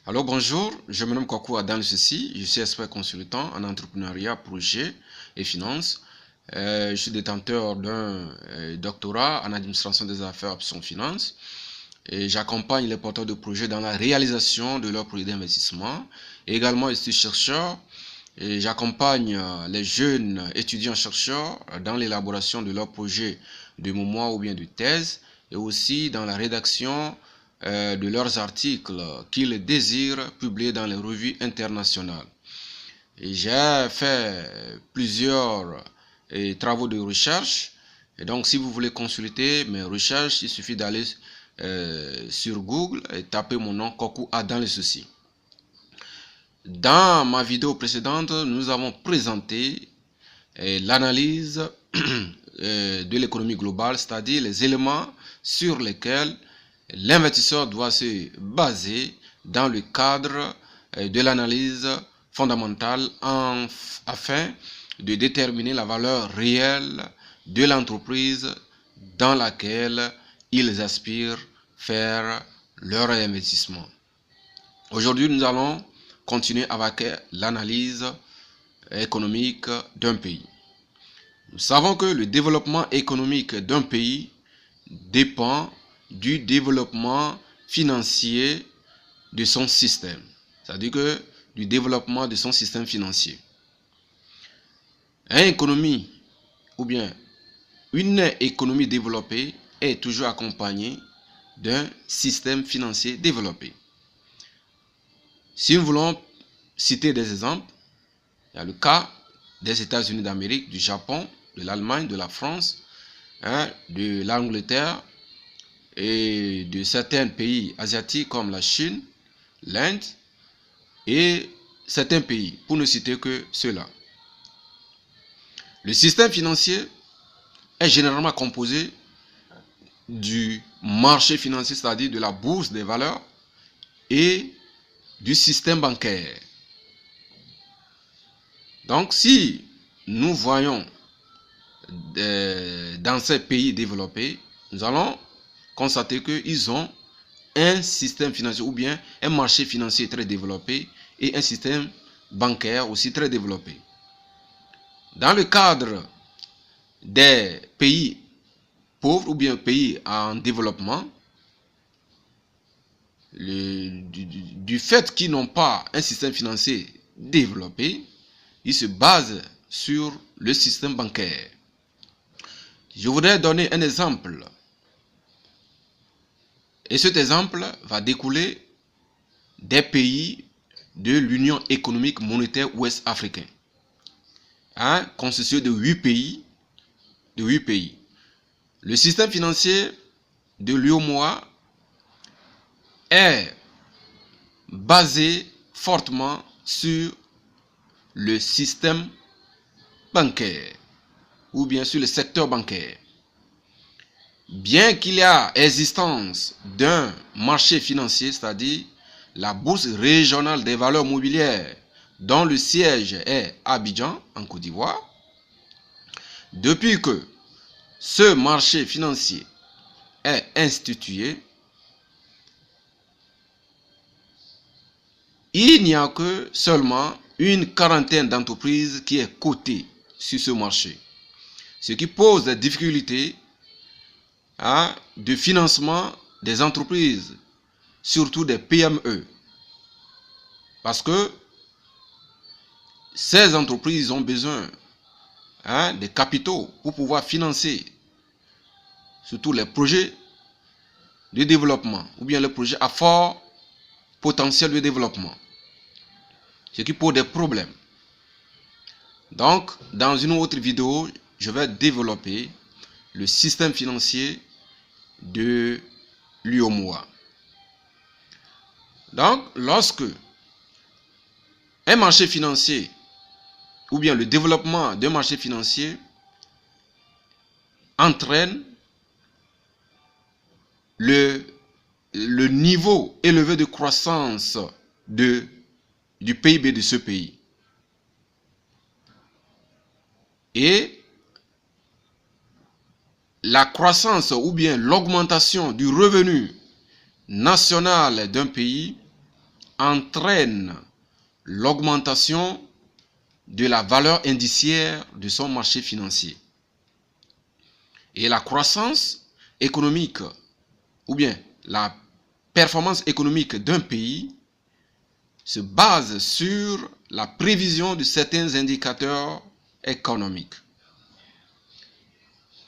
Alors bonjour, je me nomme Kwaku Adan Ceci, je suis expert consultant en entrepreneuriat, projet et finance. Je suis détenteur d'un doctorat en administration des affaires option finance et j'accompagne les porteurs de projets dans la réalisation de leurs projets d'investissement. Également, je suis chercheur et j'accompagne les jeunes étudiants chercheurs dans l'élaboration de leurs projets de mémoire ou bien de thèse et aussi dans la rédaction de leurs articles qu'ils désirent publier dans les revues internationales. J'ai fait plusieurs travaux de recherche. Et donc, si vous voulez consulter mes recherches, il suffit d'aller sur Google et taper mon nom, Kwaku Adan Ceci. Dans ma vidéo précédente, nous avons présenté l'analyse de l'économie globale, c'est-à-dire les éléments sur lesquels l'investisseur doit se baser dans le cadre de l'analyse fondamentale afin de déterminer la valeur réelle de l'entreprise dans laquelle ils aspirent faire leur investissement. Aujourd'hui, nous allons continuer avec l'analyse économique d'un pays. Nous savons que le développement économique d'un pays dépend du développement financier de son système, c'est-à-dire que du développement de son système financier. Une économie développée est toujours accompagnée d'un système financier développé. Si nous voulons citer des exemples, il y a le cas des États-Unis d'Amérique, du Japon, de l'Allemagne, de la France, de l'Angleterre et de certains pays asiatiques comme la Chine, l'Inde et certains pays, pour ne citer que ceux-là. Le système financier est généralement composé du marché financier, c'est-à-dire de la bourse des valeurs et du système bancaire. Donc, si nous voyons dans ces pays développés, nous allons constater qu'ils ont un système financier ou bien un marché financier très développé et un système bancaire aussi très développé. Dans le cadre des pays pauvres ou bien pays en développement, du fait qu'ils n'ont pas un système financier développé, ils se basent sur le système bancaire. Je voudrais donner un exemple. Et cet exemple va découler des pays de l'Union économique monétaire ouest africaine, constitué de 8 pays. Le système financier de l'UEMOA est basé fortement sur le système bancaire ou bien sur le secteur bancaire. Bien qu'il y ait existence d'un marché financier, c'est-à-dire la bourse régionale des valeurs mobilières dont le siège est Abidjan en Côte d'Ivoire, depuis que ce marché financier est institué, il n'y a que seulement une quarantaine d'entreprises qui est cotée sur ce marché, ce qui pose des difficultés de financement des entreprises, surtout des PME, parce que ces entreprises ont besoin des capitaux pour pouvoir financer surtout les projets de développement ou bien les projets à fort potentiel de développement, ce qui pose des problèmes. Donc, dans une autre vidéo, je vais développer le système financier de l'UEMOA. Donc, lorsque un marché financier ou bien le développement d'un marché financier entraîne le niveau élevé de croissance du PIB de ce pays. Et la croissance ou bien l'augmentation du revenu national d'un pays entraîne l'augmentation de la valeur indiciaire de son marché financier. Et la croissance économique, ou bien la performance économique d'un pays, se base sur la prévision de certains indicateurs économiques.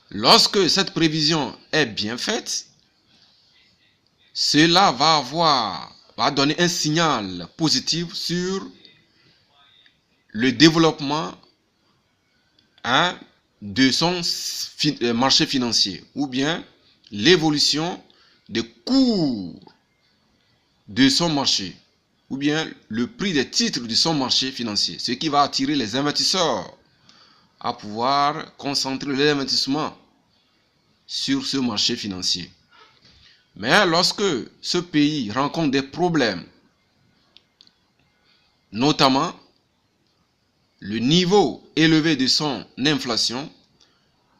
Lorsque cette prévision est bien faite, cela va donner un signal positif sur le développement de son marché financier, ou bien l'évolution des cours de son marché, ou bien le prix des titres de son marché financier, ce qui va attirer les investisseurs à pouvoir concentrer l'investissement sur ce marché financier. Mais lorsque ce pays rencontre des problèmes, notamment le niveau élevé de son inflation,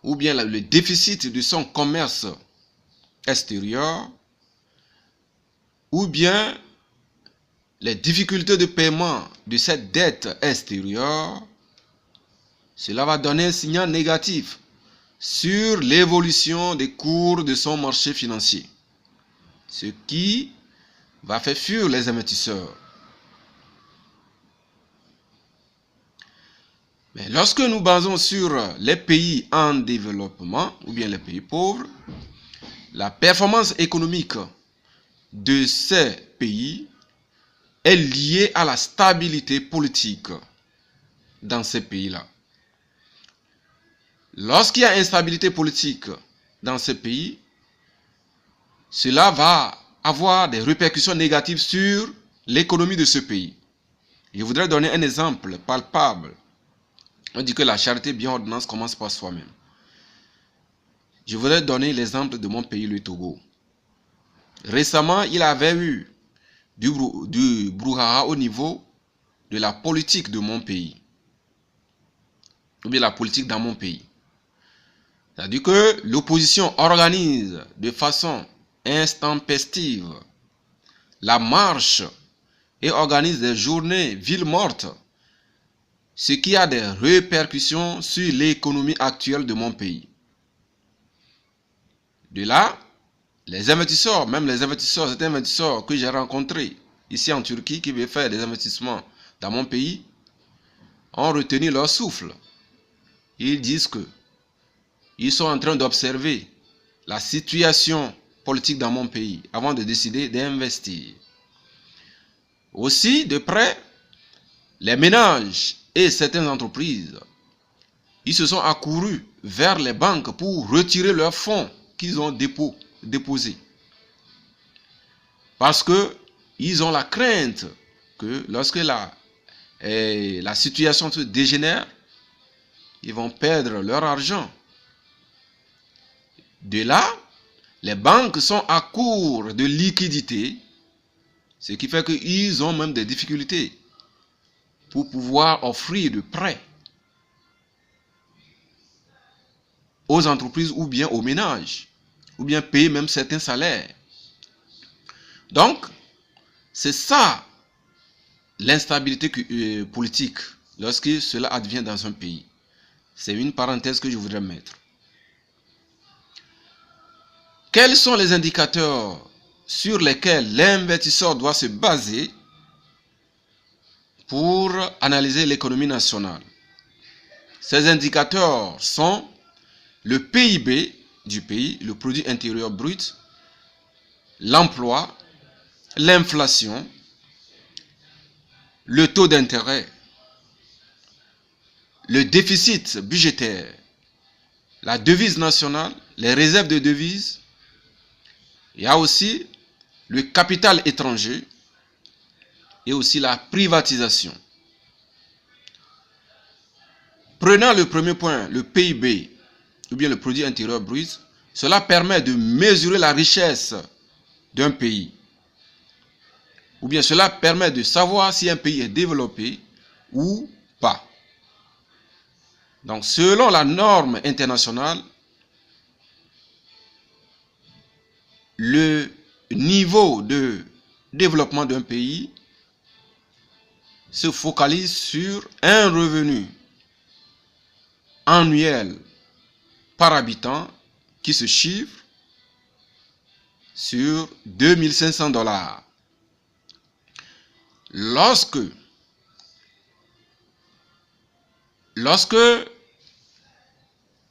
ou bien le déficit de son commerce extérieur, ou bien les difficultés de paiement de cette dette extérieure, cela va donner un signal négatif sur l'évolution des cours de son marché financier, ce qui va faire fuir les investisseurs. Mais lorsque nous basons sur les pays en développement, ou bien les pays pauvres, la performance économique de ces pays est liée à la stabilité politique dans ces pays-là. Lorsqu'il y a instabilité politique dans ces pays, cela va avoir des répercussions négatives sur l'économie de ce pays. Je voudrais donner un exemple palpable. On dit que la charité bien ordonnance commence par soi-même. Je voudrais donner l'exemple de mon pays, le Togo. Récemment, il avait eu du brouhaha au niveau de la politique de mon pays, ou bien la politique dans mon pays. C'est-à-dire que l'opposition organise de façon intempestive la marche et organise des journées villes mortes, ce qui a des répercussions sur l'économie actuelle de mon pays. De là, les investisseurs, même certains investisseurs que j'ai rencontrés ici en Turquie qui veulent faire des investissements dans mon pays, ont retenu leur souffle. Ils disent que ils sont en train d'observer la situation politique dans mon pays avant de décider d'investir. Aussi, de près, les ménages et certaines entreprises, ils se sont accourus vers les banques pour retirer leurs fonds qu'ils ont déposés. Parce qu'ils ont la crainte que lorsque la situation se dégénère, ils vont perdre leur argent. De là, les banques sont à court de liquidité, ce qui fait qu'ils ont même des difficultés pour pouvoir offrir de prêts aux entreprises ou bien aux ménages, ou bien payer même certains salaires. Donc, c'est ça l'instabilité politique lorsque cela advient dans un pays. C'est une parenthèse que je voudrais mettre. Quels sont les indicateurs sur lesquels l'investisseur doit se baser pour analyser l'économie nationale? Ces indicateurs sont le PIB du pays, le produit intérieur brut, l'emploi, l'inflation, le taux d'intérêt, le déficit budgétaire, la devise nationale, les réserves de devises. Il y a aussi le capital étranger et aussi la privatisation. Prenant le premier point, le PIB, ou bien le produit intérieur brut, cela permet de mesurer la richesse d'un pays. Ou bien cela permet de savoir si un pays est développé ou pas. Donc selon la norme internationale, le niveau de développement d'un pays se focalise sur un revenu annuel par habitant qui se chiffre sur $2500. Lorsque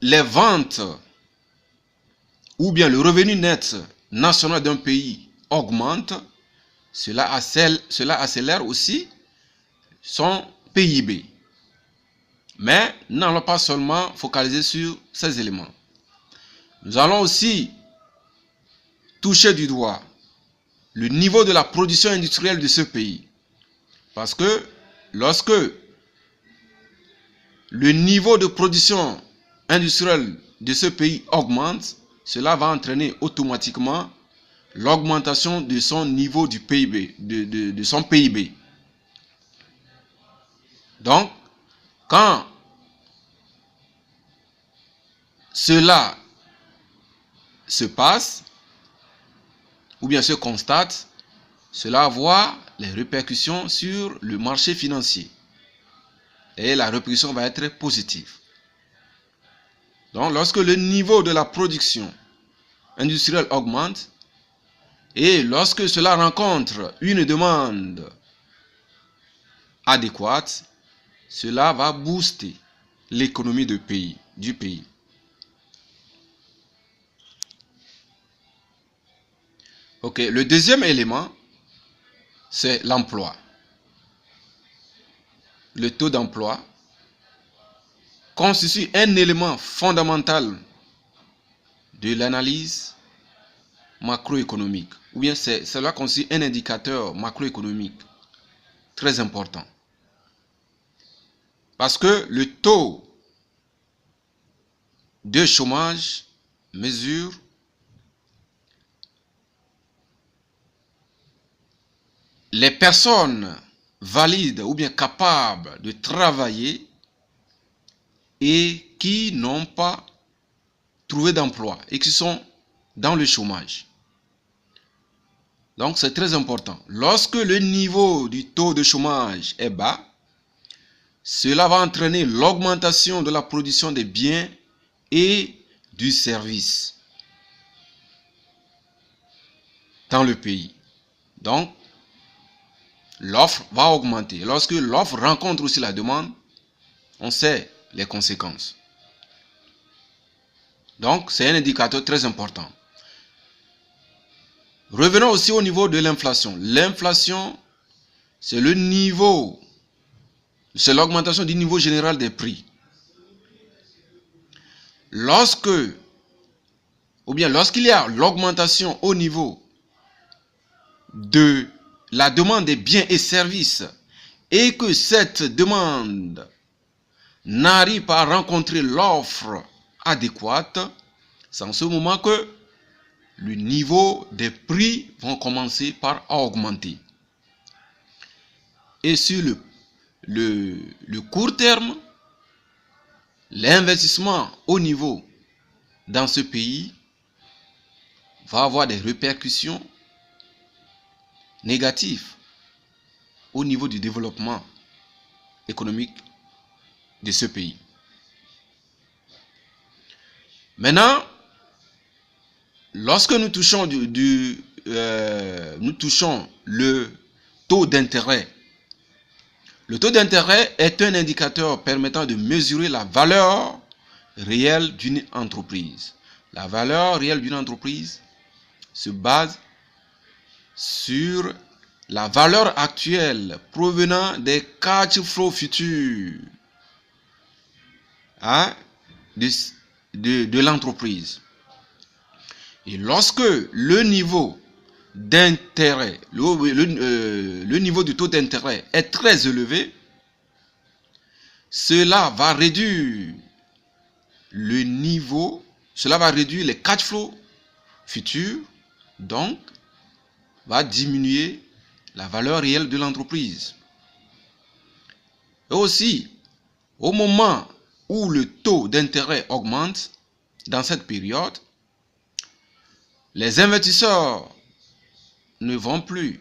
les ventes ou bien le revenu net national d'un pays augmente, cela accélère aussi son PIB. Mais n'allons pas seulement focaliser sur ces éléments. Nous allons aussi toucher du doigt le niveau de la production industrielle de ce pays. Parce que lorsque le niveau de production industrielle de ce pays augmente, cela va entraîner automatiquement l'augmentation de son niveau du PIB, de son PIB. Donc, quand cela se passe, ou bien se constate, cela va avoir les répercussions sur le marché financier. Et la répercussion va être positive. Donc, lorsque le niveau de la production industrielle augmente, et lorsque cela rencontre une demande adéquate, cela va booster l'économie du pays. Ok, le deuxième élément, c'est l'emploi. Le taux d'emploi constitue un élément fondamental de l'analyse macroéconomique, ou bien cela constitue un indicateur macroéconomique très important. Parce que le taux de chômage mesure les personnes valides ou bien capables de travailler et qui n'ont pas trouvé d'emploi et qui sont dans le chômage. Donc c'est très important. Lorsque le niveau du taux de chômage est bas, cela va entraîner l'augmentation de la production des biens et du service dans le pays. Donc, l'offre va augmenter. Lorsque l'offre rencontre aussi la demande, on sait les conséquences. Donc, c'est un indicateur très important. Revenons aussi au niveau de l'inflation. L'inflation, c'est l'augmentation du niveau général des prix. Lorsqu'il y a l'augmentation au niveau de la demande des biens et services et que cette demande n'arrive pas à rencontrer l'offre adéquate, c'est en ce moment que le niveau des prix vont commencer par augmenter. Et sur le court terme, l'investissement au niveau dans ce pays va avoir des répercussions négatives au niveau du développement économique de ce pays. Maintenant, lorsque nous touchons le taux d'intérêt, le taux d'intérêt est un indicateur permettant de mesurer la valeur réelle d'une entreprise. La valeur réelle d'une entreprise se base sur la valeur actuelle provenant des cash flows futurs de l'entreprise. Et lorsque le niveau d'intérêt, le niveau du taux d'intérêt est très élevé, cela va réduire les cash flows futurs, donc va diminuer la valeur réelle de l'entreprise. Et aussi, au moment où le taux d'intérêt augmente, dans cette période, les investisseurs ne vont plus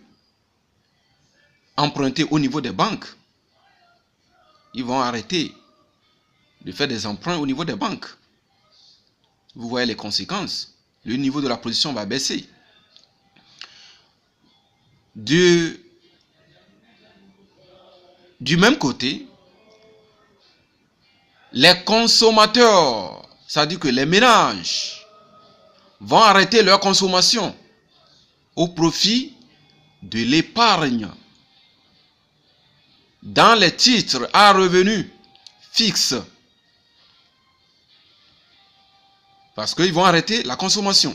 emprunter au niveau des banques, ils vont arrêter de faire des emprunts au niveau des banques. Vous voyez les conséquences. Le niveau de la production va baisser. Du même côté, les consommateurs, c'est-à-dire que les ménages, vont arrêter leur consommation au profit de l'épargne dans les titres à revenus fixes. Parce qu'ils vont arrêter la consommation.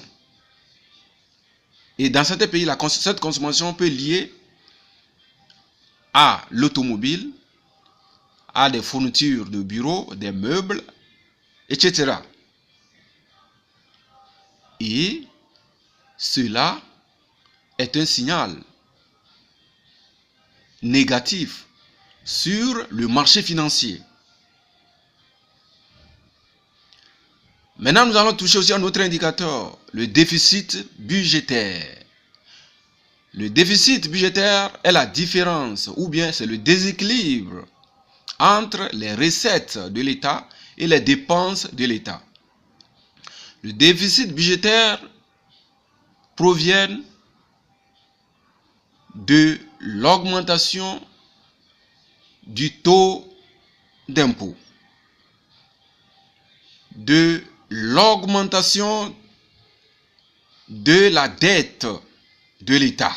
Et dans certains pays, cette consommation peut lier à l'automobile, à des fournitures de bureaux, des meubles, etc. Et cela est un signal négatif sur le marché financier. Maintenant, nous allons toucher aussi à un autre indicateur, le déficit budgétaire. Le déficit budgétaire est la différence, ou bien c'est le déséquilibre entre les recettes de l'État et les dépenses de l'État. Le déficit budgétaire provient de l'augmentation du taux d'impôt, de l'augmentation de la dette de l'État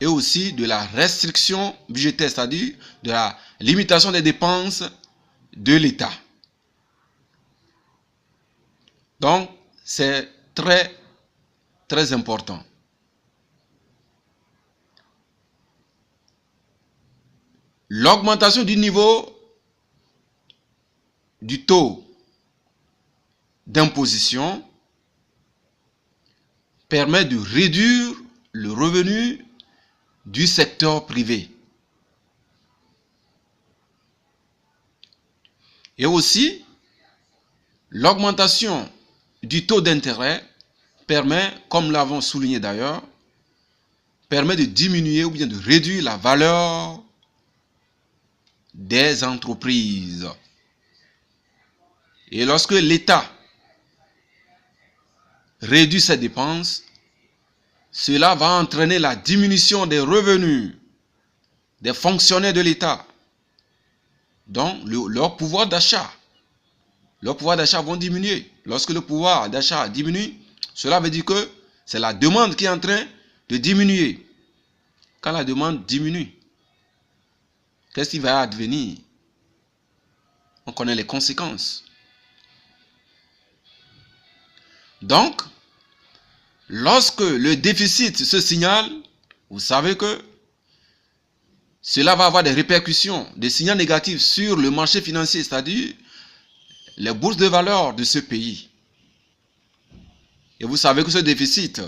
et aussi de la restriction budgétaire, c'est-à-dire de la limitation des dépenses de l'État. Donc, c'est très, très important. L'augmentation du niveau du taux d'imposition permet de réduire le revenu du secteur privé. Et aussi, l'augmentation du taux d'intérêt permet, comme l'avons souligné d'ailleurs, permet de diminuer ou bien de réduire la valeur des entreprises. Et lorsque l'État réduit ses dépenses, cela va entraîner la diminution des revenus des fonctionnaires de l'État. Donc, leur pouvoir d'achat vont diminuer. Lorsque le pouvoir d'achat diminue, cela veut dire que c'est la demande qui est en train de diminuer. Quand la demande diminue, qu'est-ce qui va advenir? On connaît les conséquences. Donc, lorsque le déficit se signale, vous savez que cela va avoir des répercussions, des signaux négatifs sur le marché financier, c'est-à-dire les bourses de valeur de ce pays. Et vous savez que ce déficit,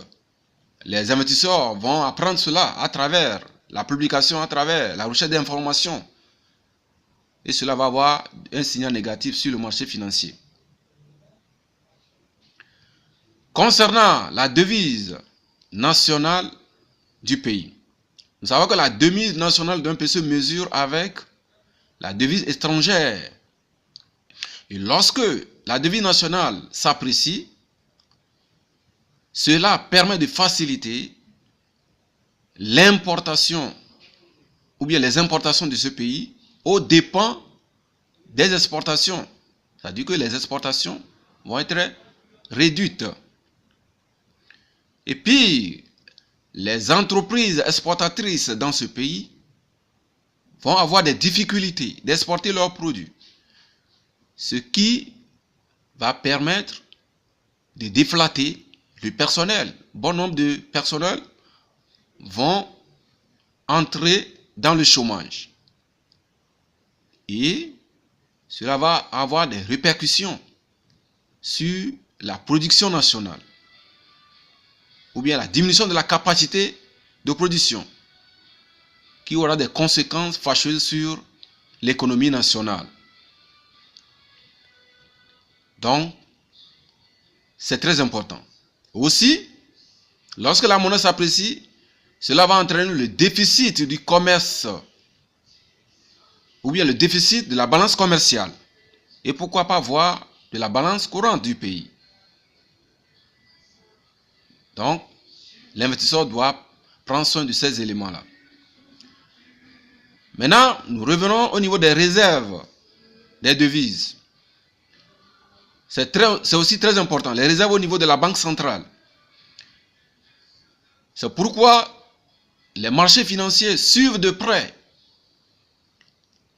les investisseurs vont apprendre cela à travers la publication, à travers la recherche d'informations. Et cela va avoir un signal négatif sur le marché financier. Concernant la devise nationale du pays, nous savons que la devise nationale d'un pays se mesure avec la devise étrangère. Et lorsque la devise nationale s'apprécie, cela permet de faciliter l'importation ou bien les importations de ce pays aux dépens des exportations. C'est-à-dire que les exportations vont être réduites. Et puis, les entreprises exportatrices dans ce pays vont avoir des difficultés d'exporter leurs produits. Ce qui va permettre de déflater le personnel. Bon nombre de personnels vont entrer dans le chômage. Et cela va avoir des répercussions sur la production nationale, ou bien la diminution de la capacité de production, qui aura des conséquences fâcheuses sur l'économie nationale. Donc, c'est très important. Aussi, lorsque la monnaie s'apprécie, cela va entraîner le déficit du commerce ou bien le déficit de la balance commerciale. Et pourquoi pas voir de la balance courante du pays. Donc, l'investisseur doit prendre soin de ces éléments-là. Maintenant, nous revenons au niveau des réserves des devises. C'est aussi très important, les réserves au niveau de la banque centrale. C'est pourquoi les marchés financiers suivent de près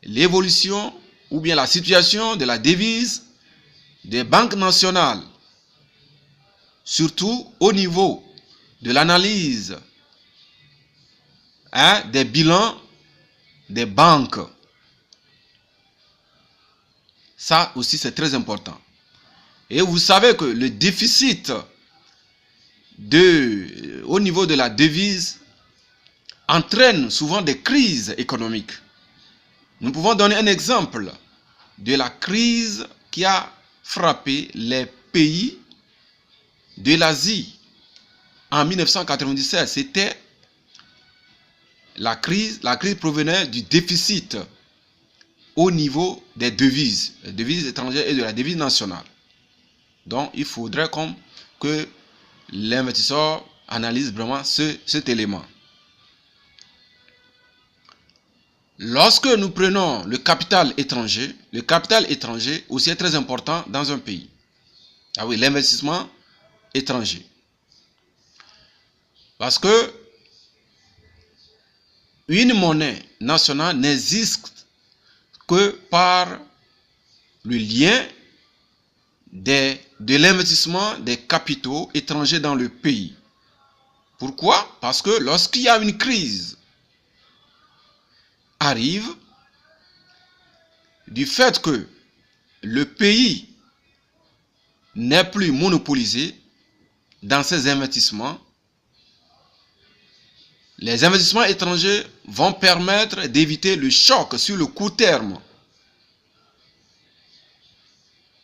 l'évolution ou bien la situation de la devise des banques nationales, surtout au niveau de l'analyse des bilans des banques. Ça aussi, c'est très important. Et vous savez que le déficit au niveau de la devise entraîne souvent des crises économiques. Nous pouvons donner un exemple de la crise qui a frappé les pays de l'Asie en 1997. C'était la crise provenait du déficit au niveau des devises étrangères et de la devise nationale. Donc, il faudrait que l'investisseur analyse vraiment cet élément. Lorsque nous prenons le capital étranger aussi est très important dans un pays. Ah oui, l'investissement étranger. Parce que une monnaie nationale n'existe que par le lien de l'investissement des capitaux étrangers dans le pays. Pourquoi? Parce que lorsqu'il y a une crise arrive, du fait que le pays n'est plus monopolisé dans ses investissements, les investissements étrangers vont permettre d'éviter le choc sur le court terme.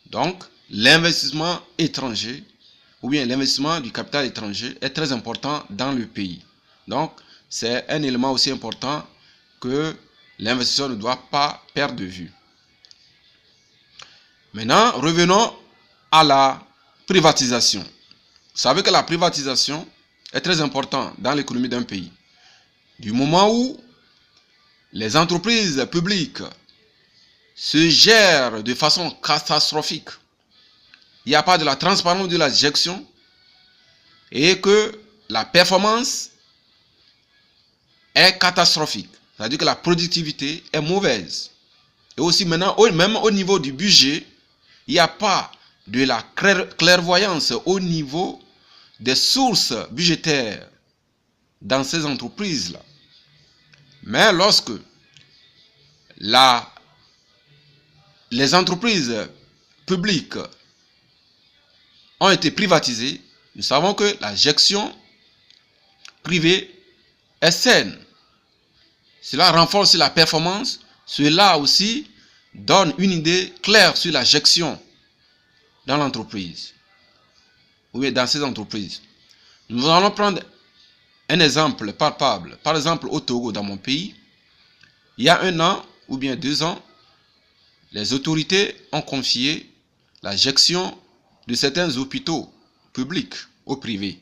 Donc, l'investissement étranger ou bien l'investissement du capital étranger est très important dans le pays. Donc, c'est un élément aussi important que l'investisseur ne doit pas perdre de vue. Maintenant, revenons à la privatisation. Vous savez que la privatisation est très importante dans l'économie d'un pays. Du moment où les entreprises publiques se gèrent de façon catastrophique, il n'y a pas de la transparence de la gestion et que la performance est catastrophique. C'est-à-dire que la productivité est mauvaise. Et aussi maintenant, même au niveau du budget, il n'y a pas de la clairvoyance au niveau des sources budgétaires dans ces entreprises-là. Mais lorsque les entreprises publiques ont été privatisées, nous savons que la gestion privée est saine. Cela renforce la performance. Cela aussi donne une idée claire sur la gestion dans l'entreprise. Oui, dans ces entreprises. Nous allons prendre un exemple palpable. Par exemple, au Togo, dans mon pays, il y a 1 an ou bien 2 ans, les autorités ont confié la gestion de certains hôpitaux publics au privé.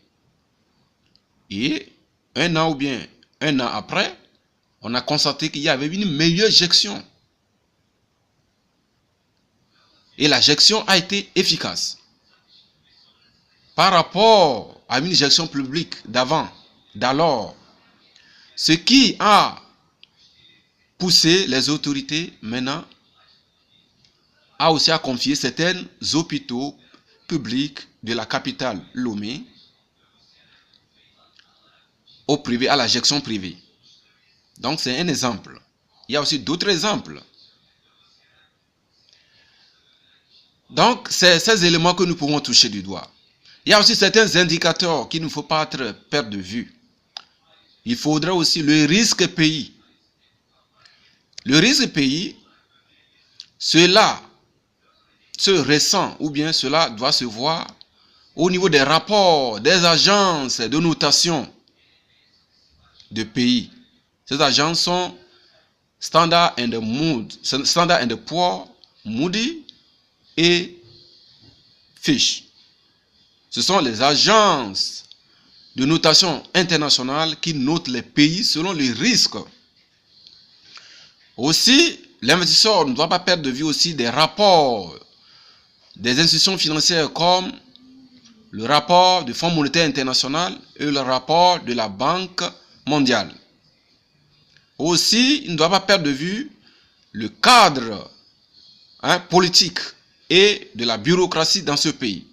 Et 1 an ou bien 1 an après, on a constaté qu'il y avait une meilleure gestion. Et la gestion a été efficace. Par rapport à une gestion publique d'alors, ce qui a poussé les autorités maintenant a aussi à confier certains hôpitaux publics de la capitale Lomé au privé, à la gestion privée. Donc c'est un exemple. Il y a aussi d'autres exemples. Donc c'est ces éléments que nous pouvons toucher du doigt. Il y a aussi certains indicateurs qu'il ne faut pas perdre de vue. Il faudra aussi le risque pays. Le risque pays, cela se ressent ou bien cela doit se voir au niveau des rapports des agences de notation de pays. Ces agences sont Standard and Poor's, Moody et Fitch. Ce sont les agences de notation internationale qui notent les pays selon les risques. Aussi, l'investisseur ne doit pas perdre de vue aussi des rapports des institutions financières comme le rapport du Fonds monétaire international et le rapport de la Banque mondiale. Aussi, il ne doit pas perdre de vue le cadre politique et de la bureaucratie dans ce pays.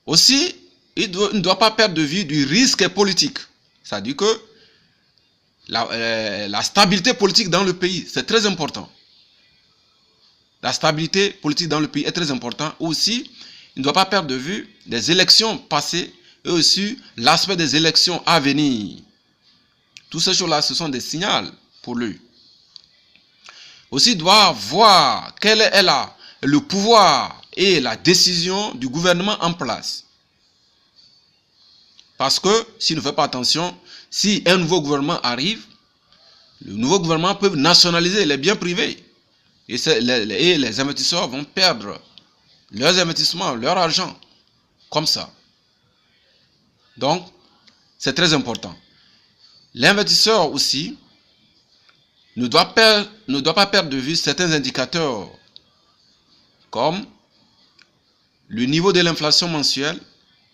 Aussi, il ne doit pas perdre de vue du risque politique. C'est-à-dire que la stabilité politique dans le pays, c'est très important. La stabilité politique dans le pays est très importante. Aussi, il ne doit pas perdre de vue des élections passées et aussi l'aspect des élections à venir. Toutes ces choses-là, ce sont des signaux pour lui. Aussi, il doit voir quel est le pouvoir et la décision du gouvernement en place. Parce que s'il ne fait pas attention, si un nouveau gouvernement arrive, le nouveau gouvernement peut nationaliser les biens privés. Et les investisseurs vont perdre leurs investissements, leur argent, comme ça. Donc, c'est très important. L'investisseur aussi ne doit pas perdre de vue certains indicateurs, comme le niveau de l'inflation mensuelle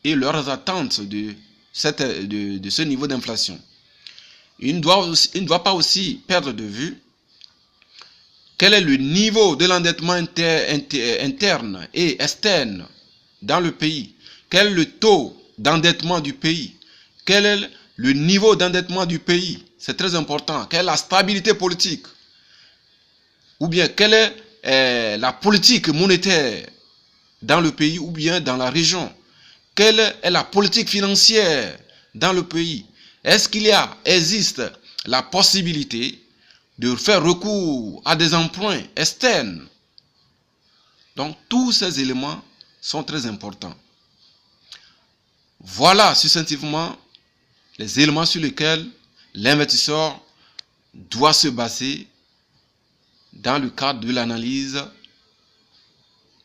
et leurs attentes de ce niveau d'inflation. Il ne doit pas aussi perdre de vue quel est le niveau de l'endettement interne et externe dans le pays. Quel est le taux d'endettement du pays? Quel est le niveau d'endettement du pays? C'est très important. Quelle est la stabilité politique? Ou bien quelle est la politique monétaire dans le pays ou bien dans la région? Quelle est la politique financière dans le pays? Est-ce qu'il existe la possibilité de faire recours à des emprunts externes? Donc, tous ces éléments sont très importants. Voilà succinctement les éléments sur lesquels l'investisseur doit se baser dans le cadre de l'analyse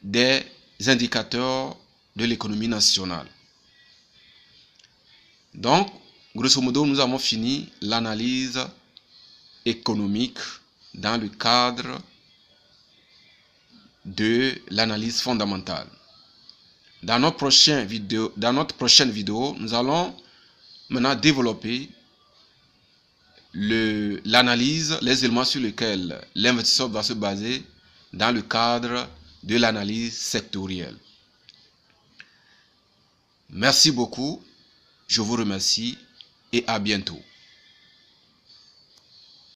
des indicateurs de l'économie nationale. Donc, grosso modo, nous avons fini l'analyse économique dans le cadre de l'analyse fondamentale. Dans notre prochaine vidéo, nous allons maintenant développer l'analyse, les éléments sur lesquels l'investisseur doit se baser dans le cadre de l'analyse sectorielle. Merci beaucoup, je vous remercie et à bientôt.